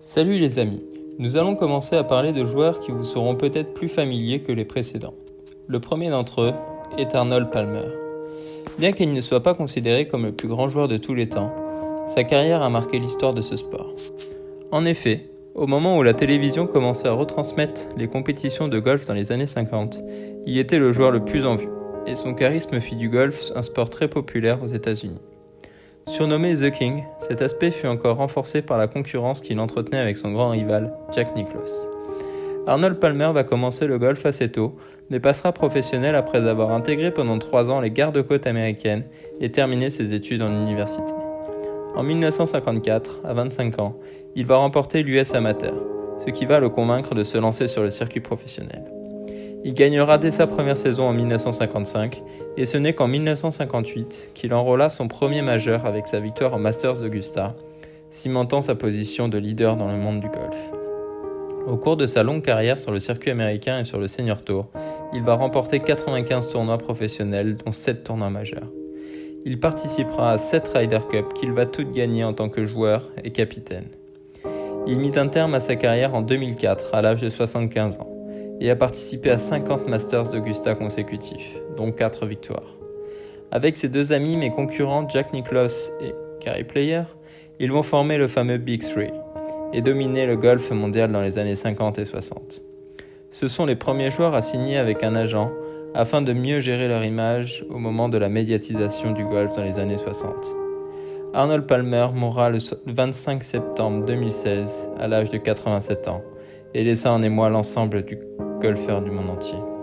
Salut les amis, nous allons commencer à parler de joueurs qui vous seront peut-être plus familiers que les précédents. Le premier d'entre eux est Arnold Palmer. Bien qu'il ne soit pas considéré comme le plus grand joueur de tous les temps, sa carrière a marqué l'histoire de ce sport. En effet, au moment où la télévision commençait à retransmettre les compétitions de golf dans les années 50, il était le joueur le plus en vue, et son charisme fit du golf un sport très populaire aux États-Unis. Surnommé The King, cet aspect fut encore renforcé par la concurrence qu'il entretenait avec son grand rival, Jack Nicklaus. Arnold Palmer va commencer le golf assez tôt, mais passera professionnel après avoir intégré pendant 3 ans les gardes-côtes américaines et terminé ses études en université. En 1954, à 25 ans, il va remporter l'US Amateur, ce qui va le convaincre de se lancer sur le circuit professionnel. Il gagnera dès sa première saison en 1955 et ce n'est qu'en 1958 qu'il enrôla son premier majeur avec sa victoire au Masters d'Augusta, cimentant sa position de leader dans le monde du golf. Au cours de sa longue carrière sur le circuit américain et sur le Senior Tour, il va remporter 95 tournois professionnels dont 7 tournois majeurs. Il participera à 7 Ryder Cup qu'il va toutes gagner en tant que joueur et capitaine. Il mit un terme à sa carrière en 2004 à l'âge de 75 ans. Et a participé à 50 Masters d'Augusta consécutifs, dont 4 victoires. Avec ses deux amis mais concurrents Jack Nicklaus et Gary Player, ils vont former le fameux Big Three et dominer le golf mondial dans les années 50 et 60. Ce sont les premiers joueurs à signer avec un agent afin de mieux gérer leur image au moment de la médiatisation du golf dans les années 60. Arnold Palmer mourra le 25 septembre 2016 à l'âge de 87 ans et laissa en émoi l'ensemble du golfeurs du monde entier.